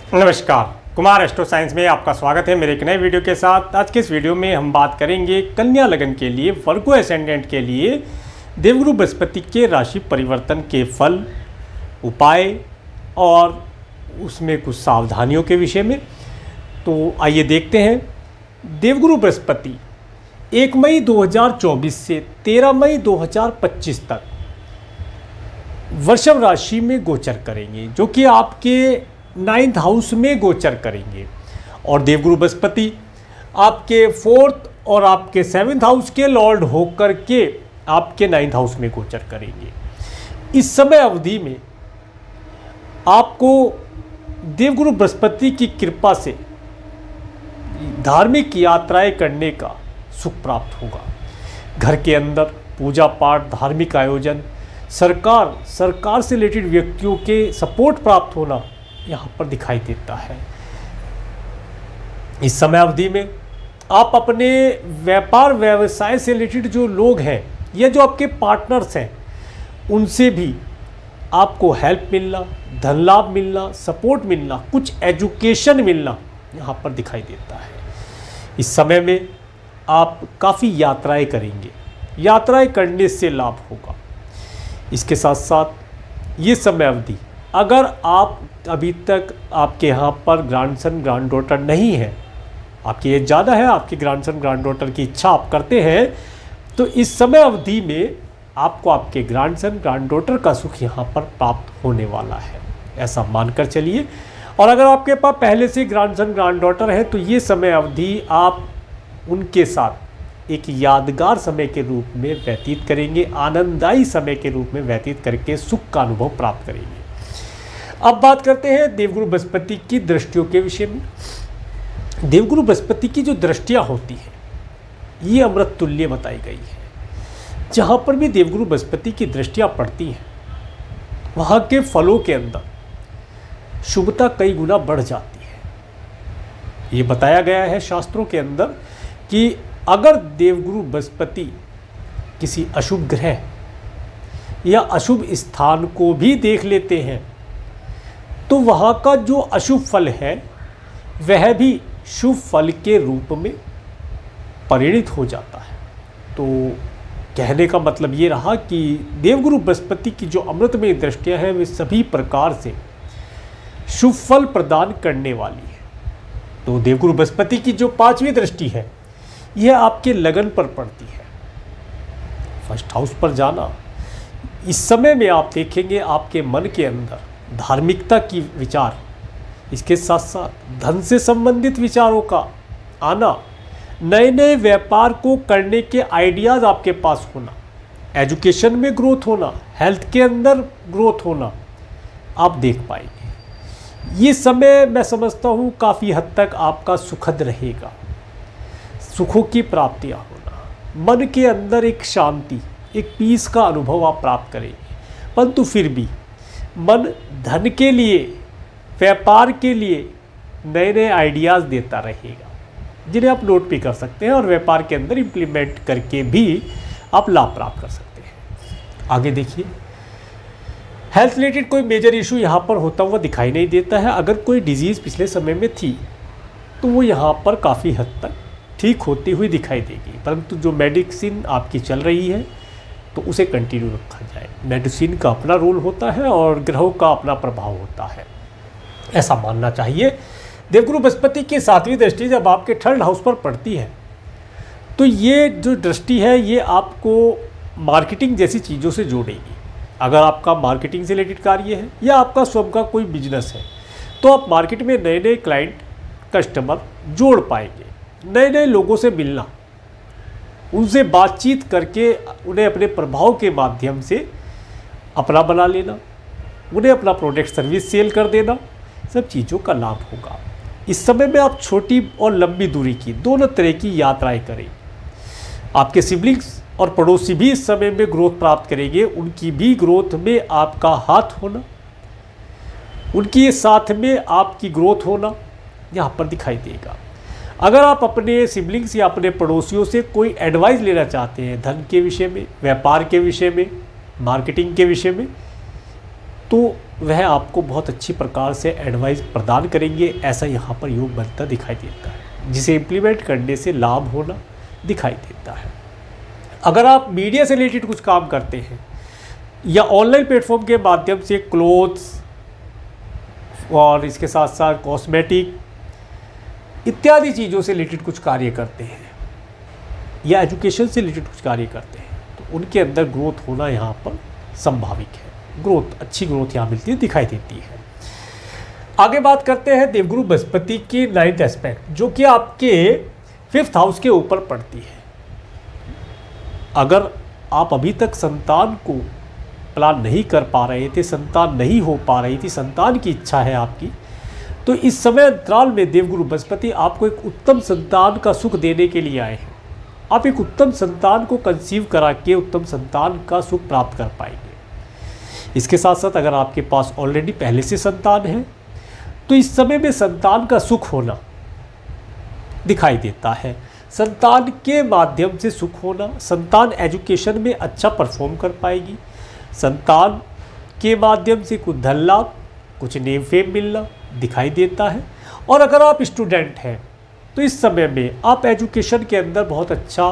नमस्कार, Kumar astro science में आपका स्वागत है मेरे एक नए वीडियो के साथ। आज के इस वीडियो में हम बात करेंगे कन्या लगन के लिए, वर्गो एसेंडेंट के लिए देवगुरु बृहस्पति के राशि परिवर्तन के फल, उपाय और उसमें कुछ सावधानियों के विषय में। तो आइए देखते हैं। देवगुरु बृहस्पति 1 मई 2024 से 13 मई 2025 तक वृषभ राशि में गोचर करेंगे, जो कि आपके 9th हाउस में गोचर करेंगे। और देवगुरु बृहस्पति आपके 4th और आपके 7th हाउस के लॉर्ड होकर के आपके 9th हाउस में गोचर करेंगे। इस समय अवधि में आपको देवगुरु बृहस्पति की कृपा से धार्मिक यात्राएं करने का सुख प्राप्त होगा। घर के अंदर पूजा पाठ, धार्मिक आयोजन, सरकार से रिलेटेड व्यक्तियों के सपोर्ट प्राप्त होना यहाँ पर दिखाई देता है। इस समय अवधि में आप अपने व्यापार व्यवसाय से रिलेटेड जो लोग हैं या जो आपके पार्टनर्स हैं, उनसे भी आपको हेल्प मिलना, धन लाभ मिलना, सपोर्ट मिलना, कुछ एजुकेशन मिलना यहाँ पर दिखाई देता है। इस समय में आप काफ़ी यात्राएं करेंगे, यात्राएं करने से लाभ होगा। इसके साथ साथ ये समय अवधि, अगर आप अभी तक आपके यहाँ पर ग्रैंडसन ग्रैंड डॉटर नहीं है, आपकी एज ज़्यादा है, आपके ग्रैंडसन ग्रैंड डॉटर की इच्छा आप करते हैं, तो इस समय अवधि में आपको आपके ग्रैंडसन ग्रैंड डॉटर का सुख यहाँ पर प्राप्त होने वाला है, ऐसा मानकर चलिए। और अगर आपके पास पहले से ग्रैंडसन ग्रैंड डॉटर है तो ये समय अवधि आप उनके साथ एक यादगार समय के रूप में व्यतीत करेंगे, आनंददायी समय के रूप में व्यतीत करके सुख का अनुभव प्राप्त करेंगे। अब बात करते हैं देवगुरु बृहस्पति की दृष्टियों के विषय में। देवगुरु बृहस्पति की जो दृष्टियां होती हैं, ये अमृत तुल्य बताई गई है। जहां पर भी देवगुरु बृहस्पति की दृष्टियां पड़ती हैं, वहां के फलों के अंदर शुभता कई गुना बढ़ जाती है। ये बताया गया है शास्त्रों के अंदर कि अगर देवगुरु बृहस्पति किसी अशुभ ग्रह या अशुभ स्थान को भी देख लेते हैं तो वहाँ का जो अशुभ फल है वह भी शुभ फल के रूप में परिणित हो जाता है। तो कहने का मतलब ये रहा कि देवगुरु बृहस्पति की जो अमृतमय दृष्टियाँ हैं वे सभी प्रकार से शुभ फल प्रदान करने वाली है। तो देवगुरु बृहस्पति की जो 5वीं दृष्टि है, यह आपके लगन पर पड़ती है। फर्स्ट हाउस पर जाना, इस समय में आप देखेंगे आपके मन के अंदर धार्मिकता की विचार, इसके साथ साथ धन से संबंधित विचारों का आना, नए नए व्यापार को करने के आइडियाज़ आपके पास होना, एजुकेशन में ग्रोथ होना, हेल्थ के अंदर ग्रोथ होना आप देख पाएंगे। ये समय मैं समझता हूँ काफ़ी हद तक आपका सुखद रहेगा। सुखों की प्राप्तियाँ होना, मन के अंदर एक शांति, एक पीस का अनुभव आप प्राप्त करेंगे। परंतु फिर भी मन धन के लिए, व्यापार के लिए नए नए आइडियाज़ देता रहेगा, जिन्हें आप नोट भी कर सकते हैं और व्यापार के अंदर इम्प्लीमेंट करके भी आप लाभ प्राप्त कर सकते हैं। आगे देखिए, हेल्थ रिलेटेड कोई मेजर इशू यहाँ पर होता हुआ दिखाई नहीं देता है। अगर कोई डिजीज़ पिछले समय में थी तो वो यहाँ पर काफ़ी हद तक ठीक होती हुई दिखाई देगी, परंतु जो मेडिसिन आपकी चल रही है तो उसे कंटिन्यू रखा जाए। मेडिसिन का अपना रोल होता है और ग्रहों का अपना प्रभाव होता है, ऐसा मानना चाहिए। देवगुरु बृहस्पति की 7वीं दृष्टि जब आपके 3rd हाउस पर पड़ती है तो ये जो दृष्टि है ये आपको मार्केटिंग जैसी चीज़ों से जोड़ेगी। अगर आपका मार्केटिंग से रिलेटेड कार्य है या आपका स्वयं का कोई बिजनेस है तो आप मार्केट में नए नए क्लाइंट, कस्टमर जोड़ पाएंगे। नए नए लोगों से मिलना, उनसे बातचीत करके उन्हें अपने प्रभाव के माध्यम से अपना बना लेना, उन्हें अपना प्रोडक्ट सर्विस सेल कर देना, सब चीज़ों का लाभ होगा। इस समय में आप छोटी और लंबी दूरी की दोनों तरह की यात्राएं करें। आपके सिबलिंग्स और पड़ोसी भी इस समय में ग्रोथ प्राप्त करेंगे, उनकी भी ग्रोथ में आपका हाथ होना, उनकी साथ में आपकी ग्रोथ होना यहाँ पर दिखाई देगा। अगर आप अपने सिबलिंग्स या अपने पड़ोसियों से कोई एडवाइस लेना चाहते हैं धन के विषय में, व्यापार के विषय में, मार्केटिंग के विषय में, तो वह आपको बहुत अच्छी प्रकार से एडवाइस प्रदान करेंगे। ऐसा यहाँ पर योग बनता दिखाई देता है, जिसे इम्प्लीमेंट करने से लाभ होना दिखाई देता है। अगर आप मीडिया से रिलेटेड कुछ काम करते हैं या ऑनलाइन प्लेटफॉर्म के माध्यम से क्लोथ्स और इसके साथ साथ कॉस्मेटिक इत्यादि चीज़ों से रिलेटेड कुछ कार्य करते हैं या एजुकेशन से रिलेटेड कुछ कार्य करते हैं, तो उनके अंदर ग्रोथ होना यहाँ पर संभाविक है। ग्रोथ, अच्छी ग्रोथ यहाँ मिलती है, दिखाई देती है। आगे बात करते हैं देवगुरु बृहस्पति की 9th एस्पेक्ट, जो कि आपके 5th हाउस के ऊपर पड़ती है। अगर आप अभी तक संतान को प्लान नहीं कर पा रहे थे, संतान नहीं हो पा रही थी, संतान की इच्छा है आपकी, तो इस समय अंतराल में देवगुरु बृहस्पति आपको एक उत्तम संतान का सुख देने के लिए आए हैं। आप एक उत्तम संतान को कंसीव करा के उत्तम संतान का सुख प्राप्त कर पाएंगे। इसके साथ साथ अगर आपके पास ऑलरेडी पहले से संतान है, तो इस समय में संतान का सुख होना दिखाई देता है। संतान के माध्यम से सुख होना, संतान एजुकेशन में अच्छा परफॉर्म कर पाएगी, संतान के माध्यम से कुछ धन लाभ, कुछ नेम फेम मिलना दिखाई देता है। और अगर आप स्टूडेंट हैं तो इस समय में आप एजुकेशन के अंदर बहुत अच्छा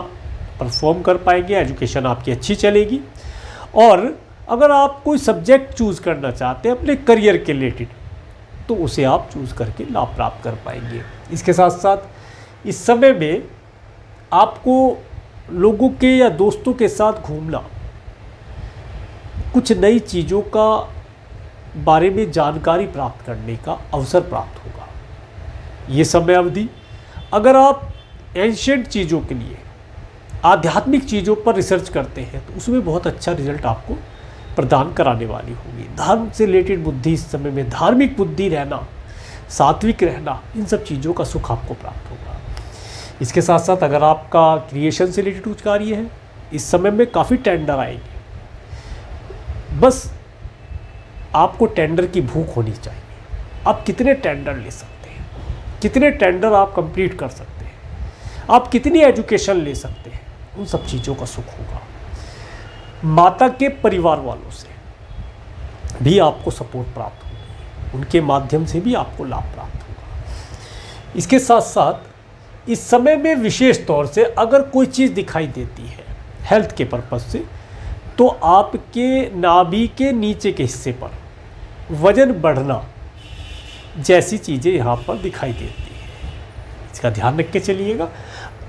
परफॉर्म कर पाएंगे, एजुकेशन आपकी अच्छी चलेगी। और अगर आप कोई सब्जेक्ट चूज़ करना चाहते हैं अपने करियर के रिलेटेड, तो उसे आप चूज़ करके लाभ प्राप्त कर पाएंगे। इसके साथ साथ इस समय में आपको लोगों के या दोस्तों के साथ घूमना, कुछ नई चीज़ों का बारे में जानकारी प्राप्त करने का अवसर प्राप्त होगा। ये समय अवधि अगर आप एंशिएंट चीज़ों के लिए, आध्यात्मिक चीज़ों पर रिसर्च करते हैं, तो उसमें बहुत अच्छा रिजल्ट आपको प्रदान कराने वाली होगी। धर्म से रिलेटेड बुद्धि, इस समय में धार्मिक बुद्धि रहना, सात्विक रहना, इन सब चीज़ों का सुख आपको प्राप्त होगा। इसके साथ साथ अगर आपका क्रिएशन से रिलेटेड कुछ कार्य है, इस समय में काफ़ी टेंडर आएंगे। बस आपको टेंडर की भूख होनी चाहिए। आप कितने टेंडर ले सकते हैं, कितने टेंडर आप कंप्लीट कर सकते हैं, आप कितनी एजुकेशन ले सकते हैं, उन सब चीज़ों का सुख होगा। माता के परिवार वालों से भी आपको सपोर्ट प्राप्त होगी, उनके माध्यम से भी आपको लाभ प्राप्त होगा। इसके साथ साथ इस समय में विशेष तौर से अगर कोई चीज़ दिखाई देती है हेल्थ के पर्पज़ से, तो आपके नाभि के नीचे के हिस्से पर वजन बढ़ना जैसी चीज़ें यहाँ पर दिखाई देती हैं। इसका ध्यान रख के चलिएगा।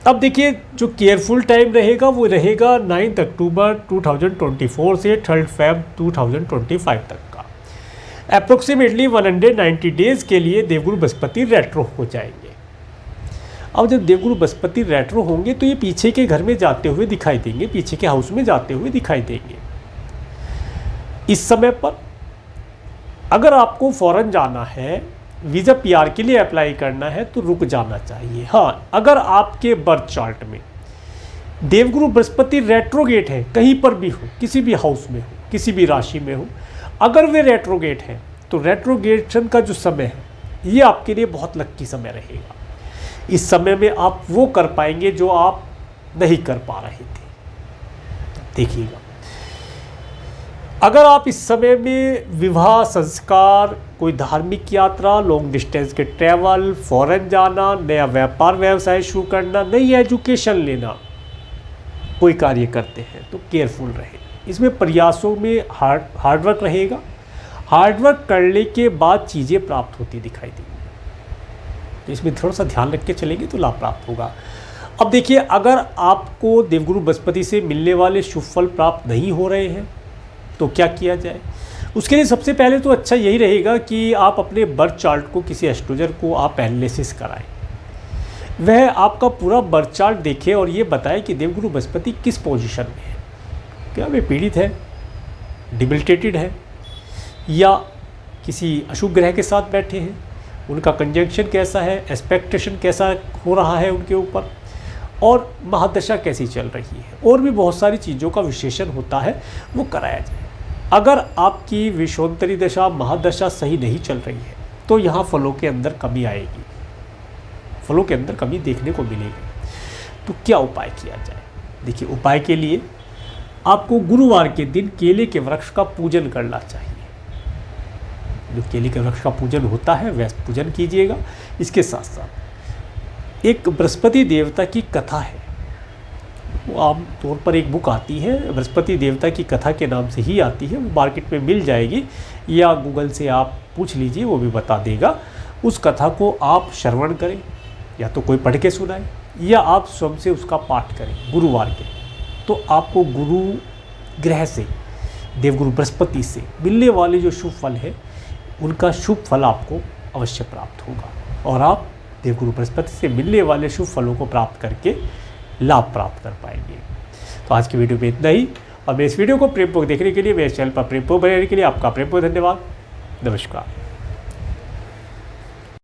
अब देखिए, जो केयरफुल टाइम रहेगा वो रहेगा 9 अक्टूबर 2024 से 3 Feb 2025 तक का। अप्रोक्सीमेटली 190 डेज़ के लिए देवगुरु बृहस्पति रेट्रो हो जाएंगे। अब जब देवगुरु बृहस्पति रेट्रो होंगे तो ये पीछे के घर में जाते हुए दिखाई देंगे, पीछे के हाउस में जाते हुए दिखाई देंगे। इस समय पर अगर आपको फॉरेन जाना है, वीज़ा पीआर के लिए अप्लाई करना है, तो रुक जाना चाहिए। हाँ, अगर आपके बर्थ चार्ट में देवगुरु बृहस्पति रेट्रोगेट है, कहीं पर भी हो, किसी भी हाउस में हो, किसी भी राशि में हो, अगर वे रेट्रोगेट हैं, तो रेट्रोगेशन का जो समय है ये आपके लिए बहुत लक्की समय रहेगा। इस समय में आप वो कर पाएंगे जो आप नहीं कर पा रहे थे। देखिएगा, अगर आप इस समय में विवाह, संस्कार, कोई धार्मिक यात्रा, लॉन्ग डिस्टेंस के ट्रैवल, फॉरेन जाना, नया व्यापार व्यवसाय शुरू करना, नई एजुकेशन लेना, कोई कार्य करते हैं, तो केयरफुल रहे। इसमें प्रयासों में हार्डवर्क रहेगा। हार्डवर्क करने के बाद चीज़ें प्राप्त होती दिखाई देंगी, तो इसमें थोड़ा सा ध्यान रख के चलेंगे तो लाभ प्राप्त होगा। अब देखिए, अगर आपको देवगुरु बृहस्पति से मिलने वाले शुभ फल प्राप्त नहीं हो रहे हैं, तो क्या किया जाए? उसके लिए सबसे पहले तो अच्छा यही रहेगा कि आप अपने बर्थ चार्ट को किसी एस्ट्रोलॉजर को आप एनालिसिस कराएं। वह आपका पूरा बर्थ चार्ट देखे और ये बताए कि देवगुरु बृहस्पति किस पोजीशन में है। क्या वे पीड़ित है, डिबिलिटेटेड है, या किसी अशुभ ग्रह के साथ बैठे हैं, उनका कंजंक्शन कैसा है, एस्पेक्टेशन कैसा हो रहा है उनके ऊपर, और महादशा कैसी चल रही है, और भी बहुत सारी चीज़ों का विश्लेषण होता है, वो कराया जाए। अगर आपकी विषोत्तरी दशा, महादशा सही नहीं चल रही है, तो यहाँ फलों के अंदर कमी आएगी, फलों के अंदर कमी देखने को मिलेगी। तो क्या उपाय किया जाए? देखिए, उपाय के लिए आपको गुरुवार के दिन केले के वृक्ष का पूजन करना चाहिए। जो केले के वृक्ष का पूजन होता है वह पूजन कीजिएगा। इसके साथ साथ एक बृहस्पति देवता की कथा है, वो आम तौर पर एक बुक आती है, बृहस्पति देवता की कथा के नाम से ही आती है, वो मार्केट में मिल जाएगी या गूगल से आप पूछ लीजिए, वो भी बता देगा। उस कथा को आप श्रवण करें, या तो कोई पढ़ के सुनाए या आप स्वयं से उसका पाठ करें गुरुवार के, तो आपको गुरु ग्रह से, देवगुरु बृहस्पति से मिलने वाले जो शुभ फल है उनका शुभ फल आपको अवश्य प्राप्त होगा और आप देवगुरु बृहस्पति से मिलने वाले शुभ फलों को प्राप्त करके लाभ प्राप्त कर पाएंगे। तो आज की वीडियो में इतना ही, और मेरे इस वीडियो को प्रेमपूर्वक देखने के लिए, मेरे चैनल पर प्रेमपूर्वक बने रहने के लिए आपका प्रेमपूर्वक धन्यवाद। नमस्कार।